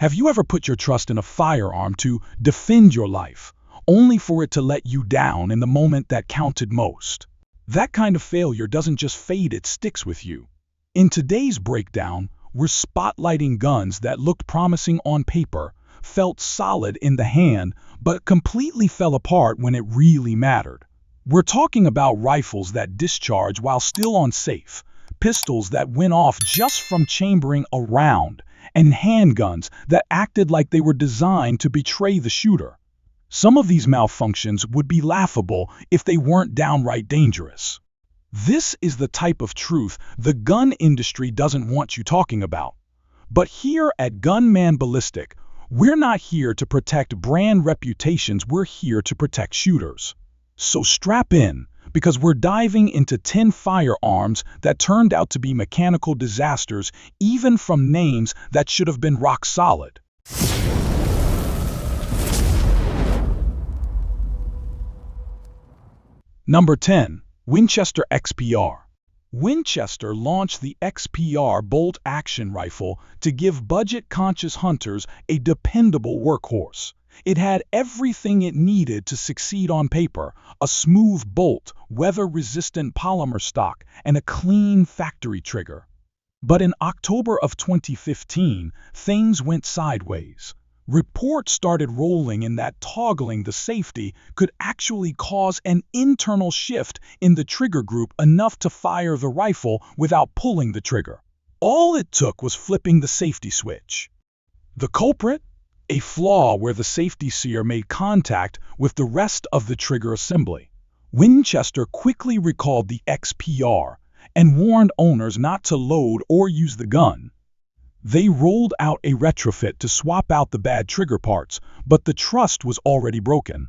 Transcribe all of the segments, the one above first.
Have you ever put your trust in a firearm to defend your life, only for it to let you down in the moment that counted most? That kind of failure doesn't just fade, it sticks with you. In today's breakdown, we're spotlighting guns that looked promising on paper, felt solid in the hand, but completely fell apart when it really mattered. We're talking about rifles that discharge while still unsafe, pistols that went off just from chambering a round, and handguns that acted like they were designed to betray the shooter. Some of these malfunctions would be laughable if they weren't downright dangerous. This is the type of truth the gun industry doesn't want you talking about. But here at Gunman Ballistic, we're not here to protect brand reputations, we're here to protect shooters. So strap in, because we're diving into 10 firearms that turned out to be mechanical disasters, even from names that should have been rock solid. Number 10. Winchester XPR. Winchester launched the XPR bolt-action rifle to give budget-conscious hunters a dependable workhorse. It had everything it needed to succeed on paper: a smooth bolt, weather-resistant polymer stock, and a clean factory trigger. But in October of 2015, things went sideways. Reports started rolling in that toggling the safety could actually cause an internal shift in the trigger group enough to fire the rifle without pulling the trigger. All it took was flipping the safety switch. The culprit? A flaw where the safety sear made contact with the rest of the trigger assembly. Winchester quickly recalled the XPR and warned owners not to load or use the gun. They rolled out a retrofit to swap out the bad trigger parts, but the trust was already broken.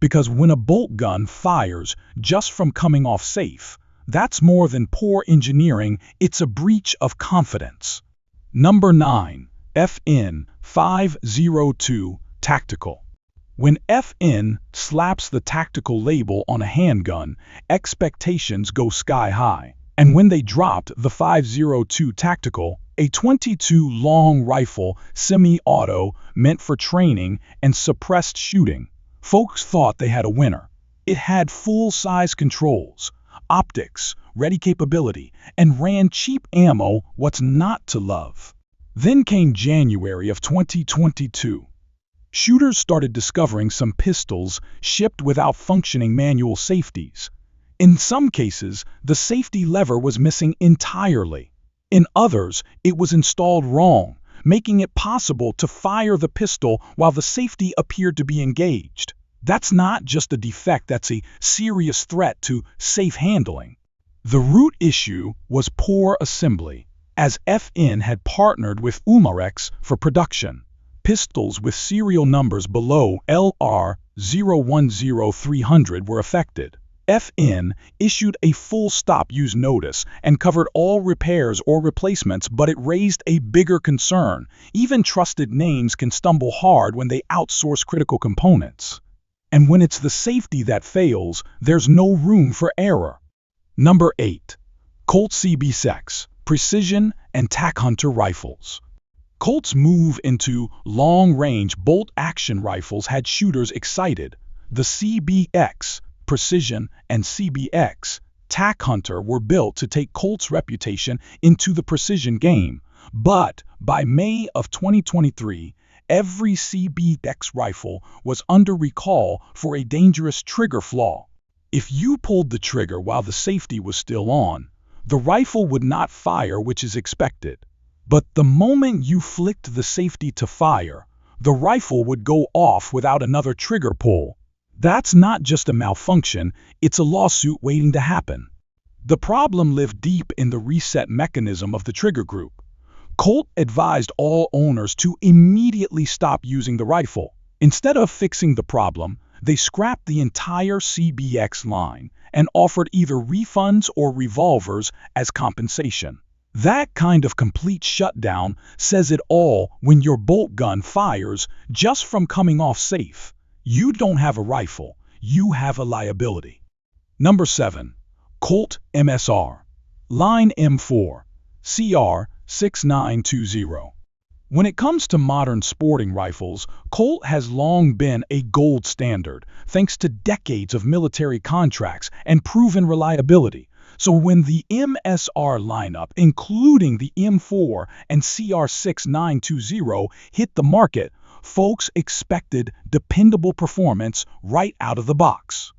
Because when a bolt gun fires just from coming off safe, that's more than poor engineering, it's a breach of confidence. Number 9. FN 502 Tactical. When FN slaps the tactical label on a handgun, expectations go sky high. And when they dropped the 502 Tactical, a .22 long rifle, semi-auto, meant for training and suppressed shooting, folks thought they had a winner. It had full-size controls, optics, ready capability, and ran cheap ammo. What's not to love? Then came January of 2022. Shooters started discovering some pistols shipped without functioning manual safeties. In some cases, the safety lever was missing entirely. In others, it was installed wrong, making it possible to fire the pistol while the safety appeared to be engaged. That's not just a defect, that's a serious threat to safe handling. The root issue was poor assembly, as FN had partnered with Umarex for production. Pistols with serial numbers below LR 010300 were affected. FN issued a full stop use notice and covered all repairs or replacements, but it raised a bigger concern. Even trusted names can stumble hard when they outsource critical components. And when it's the safety that fails, there's no room for error. Number 8. Colt CB6 Precision and Tac Hunter Rifles. Colt's move into long-range bolt-action rifles had shooters excited. The CBX Precision and CBX Tac Hunter were built to take Colt's reputation into the precision game. But by May of 2023, every CBX rifle was under recall for a dangerous trigger flaw. If you pulled the trigger while the safety was still on, the rifle would not fire, which is expected. But the moment you flicked the safety to fire, the rifle would go off without another trigger pull. That's not just a malfunction, it's a lawsuit waiting to happen. The problem lived deep in the reset mechanism of the trigger group. Colt advised all owners to immediately stop using the rifle. Instead of fixing the problem, they scrapped the entire CBX line and offered either refunds or revolvers as compensation. That kind of complete shutdown says it all. When your bolt gun fires just from coming off safe, you don't have a rifle, you have a liability. Number 7. Colt MSR Line M4 CR 6920. When it comes to modern sporting rifles, Colt has long been a gold standard, thanks to decades of military contracts and proven reliability. So when the MSR lineup, including the M4 and CR6920, hit the market, folks expected dependable performance right out of the box.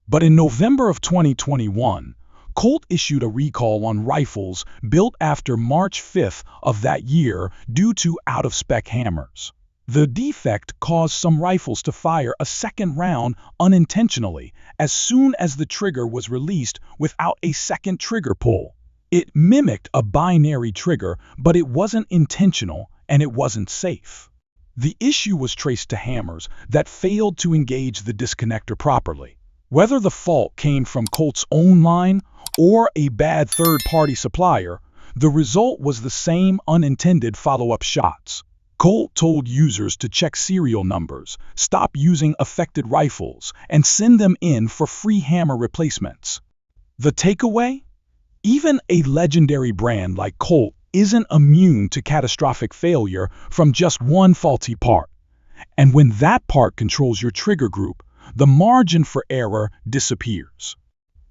But in November of 2021, Colt issued a recall on rifles built after March 5th of that year due to out-of-spec hammers. The defect caused some rifles to fire a second round unintentionally as soon as the trigger was released without a second trigger pull. It mimicked a binary trigger, but it wasn't intentional and it wasn't safe. The issue was traced to hammers that failed to engage the disconnector properly. Whether the fault came from Colt's own line or a bad third-party supplier, the result was the same unintended follow-up shots. Colt told users to check serial numbers, stop using affected rifles, and send them in for free hammer replacements. The takeaway? Even a legendary brand like Colt isn't immune to catastrophic failure from just one faulty part. And when that part controls your trigger group, the margin for error disappears.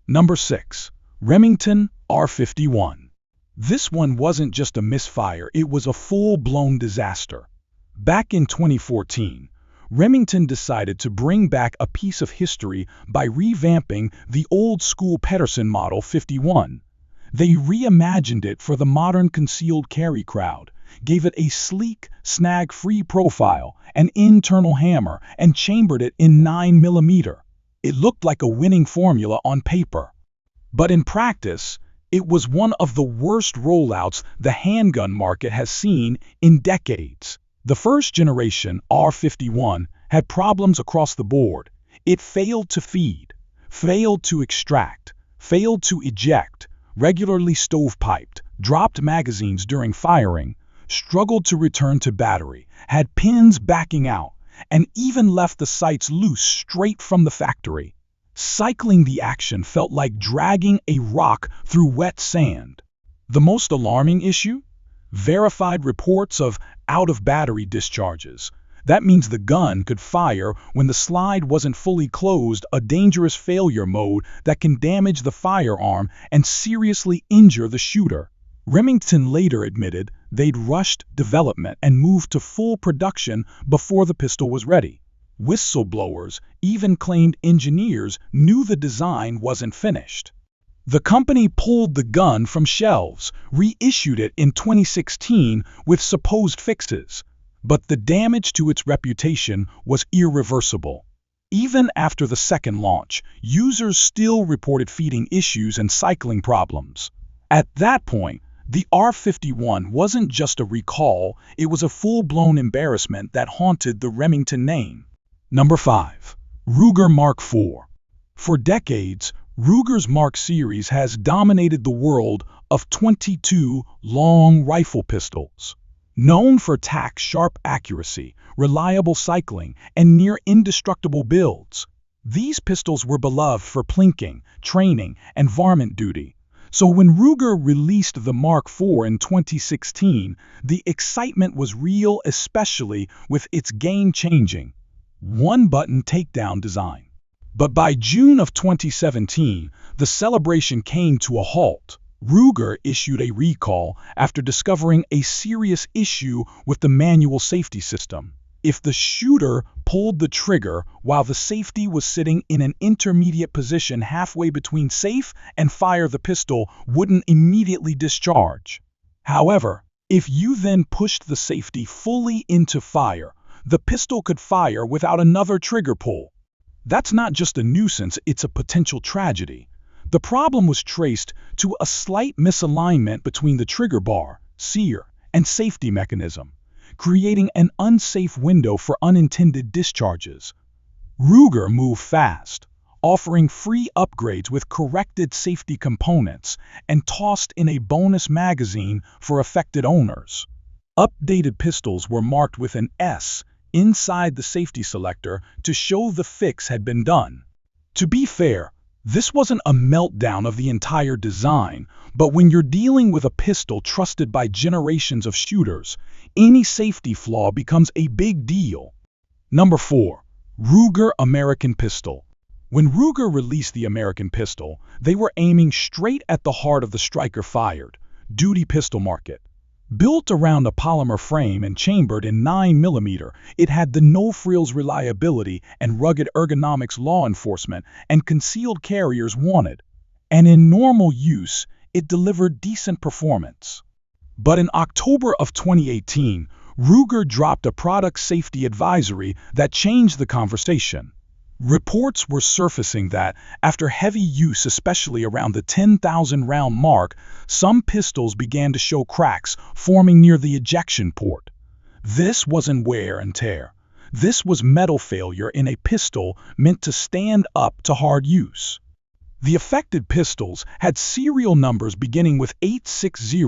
Number 6. Remington R51. This one wasn't just a misfire, it was a full-blown disaster. Back in 2014, Remington decided to bring back a piece of history by revamping the old-school Pedersen Model 51. They reimagined it for the modern concealed carry crowd, gave it a sleek, snag-free profile, an internal hammer, and chambered it in 9mm. It looked like a winning formula on paper. But in practice, it was one of the worst rollouts the handgun market has seen in decades. The first generation R51 had problems across the board. It failed to feed, failed to extract, failed to eject, regularly stovepiped, dropped magazines during firing, struggled to return to battery, had pins backing out, and even left the sights loose straight from the factory. Cycling the action felt like dragging a rock through wet sand. The most alarming issue? Verified reports of out-of-battery discharges. That means the gun could fire when the slide wasn't fully closed, a dangerous failure mode that can damage the firearm and seriously injure the shooter. Remington later admitted they'd rushed development and moved to full production before the pistol was ready. Whistleblowers even claimed engineers knew the design wasn't finished. The company pulled the gun from shelves, reissued it in 2016 with supposed fixes, but the damage to its reputation was irreversible. Even after the second launch, users still reported feeding issues and cycling problems. At that point, the R51 wasn't just a recall, it was a full-blown embarrassment that haunted the Remington name. Number 5. Ruger Mark IV. For decades, Ruger's Mark series has dominated the world of .22 long rifle pistols. Known for tack-sharp accuracy, reliable cycling, and near-indestructible builds, these pistols were beloved for plinking, training, and varmint duty. So when Ruger released the Mark IV in 2016, the excitement was real, especially with its game-changing one-button takedown design. But by June of 2017, the celebration came to a halt. Ruger issued a recall after discovering a serious issue with the manual safety system. If the shooter pulled the trigger while the safety was sitting in an intermediate position halfway between safe and fire, the pistol wouldn't immediately discharge. However, if you then pushed the safety fully into fire, the pistol could fire without another trigger pull. That's not just a nuisance, it's a potential tragedy. The problem was traced to a slight misalignment between the trigger bar, sear, and safety mechanism, creating an unsafe window for unintended discharges. Ruger moved fast, offering free upgrades with corrected safety components and tossed in a bonus magazine for affected owners. Updated pistols were marked with an S inside the safety selector to show the fix had been done. To be fair, This wasn't a meltdown of the entire design, but when you're dealing with a pistol trusted by generations of shooters, any safety flaw becomes a big deal. Number 4. Ruger American Pistol. When Ruger released the American pistol, they were aiming straight at the heart of the striker-fired, duty pistol market. Built around a polymer frame and chambered in 9mm, it had the no-frills reliability and rugged ergonomics law enforcement and concealed carriers wanted. And in normal use, it delivered decent performance. But in October of 2018, Ruger dropped a product safety advisory that changed the conversation. Reports were surfacing that, after heavy use especially around the 10,000-round mark, some pistols began to show cracks forming near the ejection port. This wasn't wear and tear. This was metal failure in a pistol meant to stand up to hard use. The affected pistols had serial numbers beginning with 860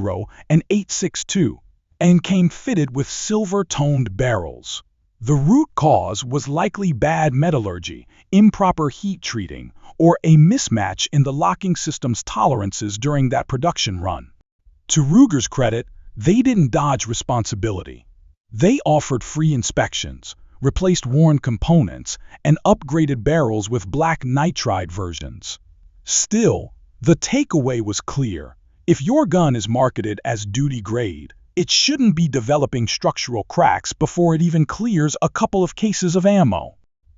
and 862 and came fitted with silver-toned barrels. The root cause was likely bad metallurgy, improper heat treating, or a mismatch in the locking system's tolerances during that production run. To Ruger's credit, they didn't dodge responsibility. They offered free inspections, replaced worn components, and upgraded barrels with black nitride versions. Still, the takeaway was clear. If your gun is marketed as duty grade, it shouldn't be developing structural cracks before it even clears a couple of cases of ammo.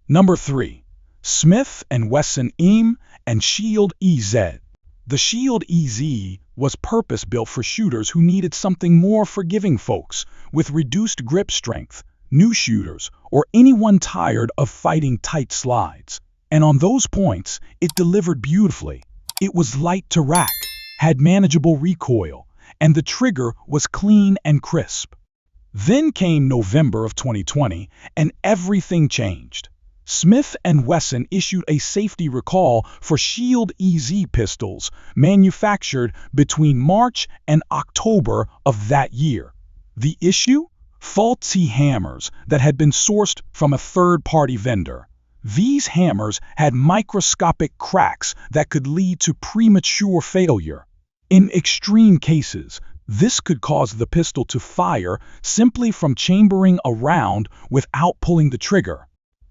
Number 3. Smith & Wesson EM and Shield EZ. The Shield EZ was purpose-built for shooters who needed something more forgiving, folks with reduced grip strength, new shooters, or anyone tired of fighting tight slides. And on those points, it delivered beautifully. It was light to rack, had manageable recoil, and the trigger was clean and crisp. Then came November of 2020, and everything changed. Smith & Wesson issued a safety recall for Shield EZ pistols manufactured between March and October of that year. The issue? Faulty hammers that had been sourced from a third-party vendor. These hammers had microscopic cracks that could lead to premature failure. In extreme cases, this could cause the pistol to fire simply from chambering a round without pulling the trigger.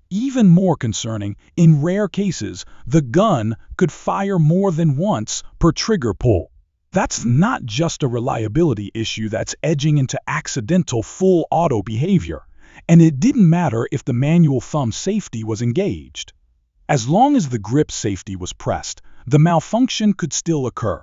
Even more concerning, in rare cases, the gun could fire more than once per trigger pull. That's not just a reliability issue that's edging into accidental full auto behavior. And it didn't matter if the manual thumb safety was engaged. As long as the grip safety was pressed, the malfunction could still occur.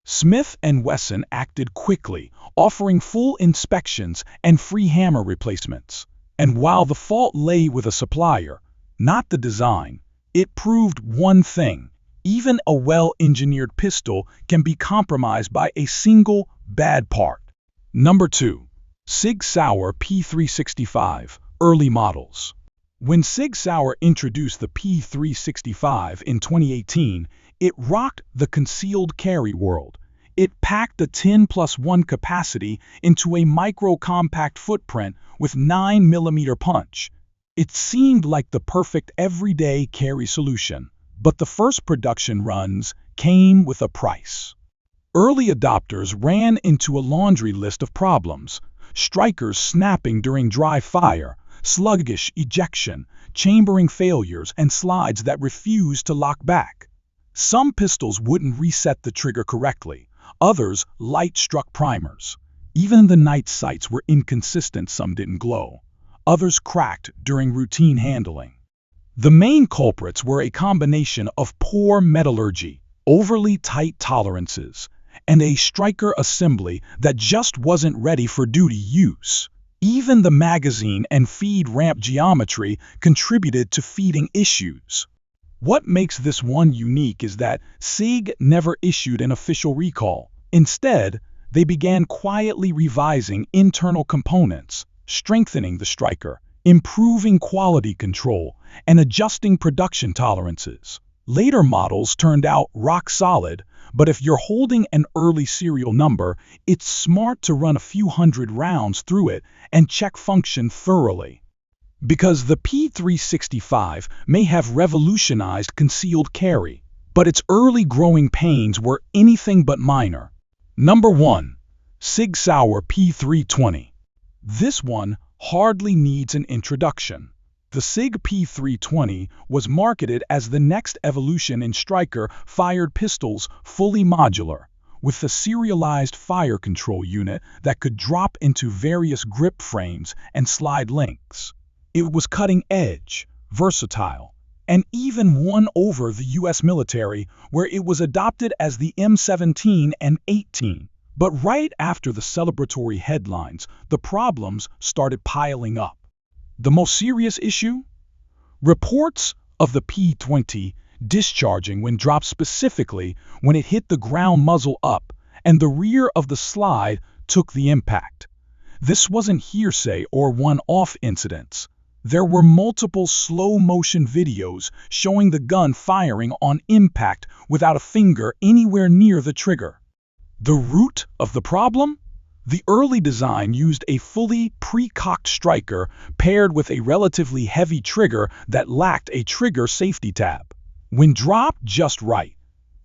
Smith & Wesson acted quickly, offering full inspections and free hammer replacements. And while the fault lay with a supplier, not the design, it proved one thing: even a well-engineered pistol can be compromised by a single bad part. Number 2. Sig Sauer P365, early models. When Sig Sauer introduced the P365 in 2018, it rocked the concealed carry world. It packed the 10+1 capacity into a micro-compact footprint with 9mm punch. It seemed like the perfect everyday carry solution, but the first production runs came with a price. Early adopters ran into a laundry list of problems: strikers snapping during dry fire, sluggish ejection, chambering failures, and slides that refused to lock back. Some pistols wouldn't reset the trigger correctly, others light-struck primers. Even the night sights were inconsistent, some didn't glow. Others cracked during routine handling. The main culprits were a combination of poor metallurgy, overly tight tolerances, and a striker assembly that just wasn't ready for duty use. Even the magazine and feed ramp geometry contributed to feeding issues. What makes this one unique is that SIG never issued an official recall. Instead, they began quietly revising internal components, strengthening the striker, improving quality control, and adjusting production tolerances. Later models turned out rock solid, but if you're holding an early serial number, it's smart to run a few hundred rounds through it and check function thoroughly. Because the P365 may have revolutionized concealed carry, but its early growing pains were anything but minor. Number 1. Sig Sauer P320. This one hardly needs an introduction. The SIG P320 was marketed as the next evolution in striker-fired pistols, fully modular, with a serialized fire control unit that could drop into various grip frames and slide links. It was cutting-edge, versatile, and even won over the U.S. military, where it was adopted as the M17 and 18. But right after the celebratory headlines, the problems started piling up. The most serious issue? Reports of the P20 discharging when dropped, specifically when it hit the ground muzzle up and the rear of the slide took the impact. This wasn't hearsay or one-off incidents. There were multiple slow-motion videos showing the gun firing on impact without a finger anywhere near the trigger. The root of the problem? The early design used a fully pre-cocked striker paired with a relatively heavy trigger that lacked a trigger safety tab. When dropped just right,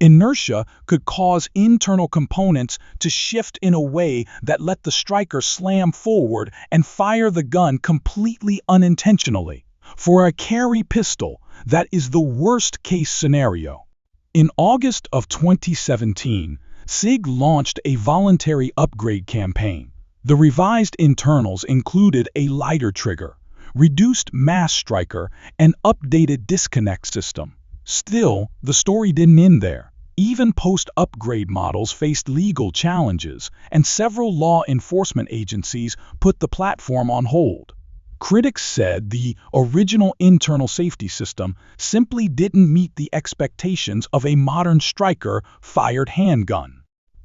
inertia could cause internal components to shift in a way that let the striker slam forward and fire the gun completely unintentionally. For a carry pistol, that is the worst-case scenario. In August of 2017, SIG launched a voluntary upgrade campaign. The revised internals included a lighter trigger, reduced mass striker, and updated disconnect system. Still, the story didn't end there. Even post-upgrade models faced legal challenges, and several law enforcement agencies put the platform on hold. Critics said the original internal safety system simply didn't meet the expectations of a modern striker-fired handgun.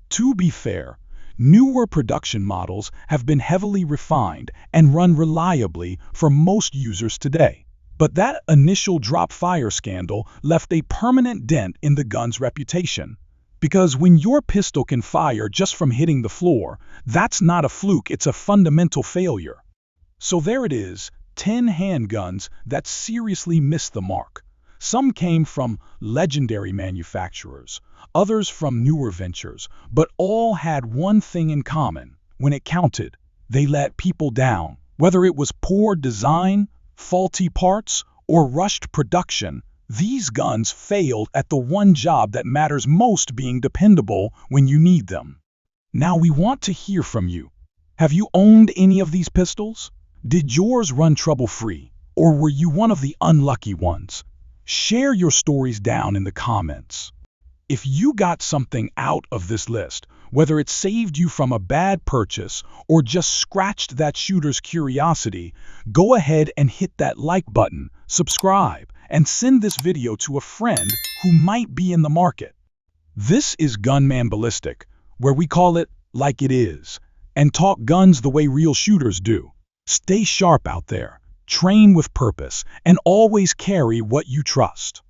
To be fair, newer production models have been heavily refined and run reliably for most users today. But that initial drop fire scandal left a permanent dent in the gun's reputation. Because when your pistol can fire just from hitting the floor, that's not a fluke, it's a fundamental failure. So there it is, 10 handguns that seriously missed the mark. Some came from legendary manufacturers, others from newer ventures, but all had one thing in common. When it counted, they let people down. Whether it was poor design, faulty parts, or rushed production, these guns failed at the one job that matters most: being dependable when you need them. Now we want to hear from you. Have you owned any of these pistols? Did yours run trouble-free, or were you one of the unlucky ones? Share your stories down in the comments. If you got something out of this list, whether it saved you from a bad purchase or just scratched that shooter's curiosity, go ahead and hit that like button, subscribe, and send this video to a friend who might be in the market. This is Gunman Ballistic, where we call it like it is, and talk guns the way real shooters do. Stay sharp out there, train with purpose, and always carry what you trust.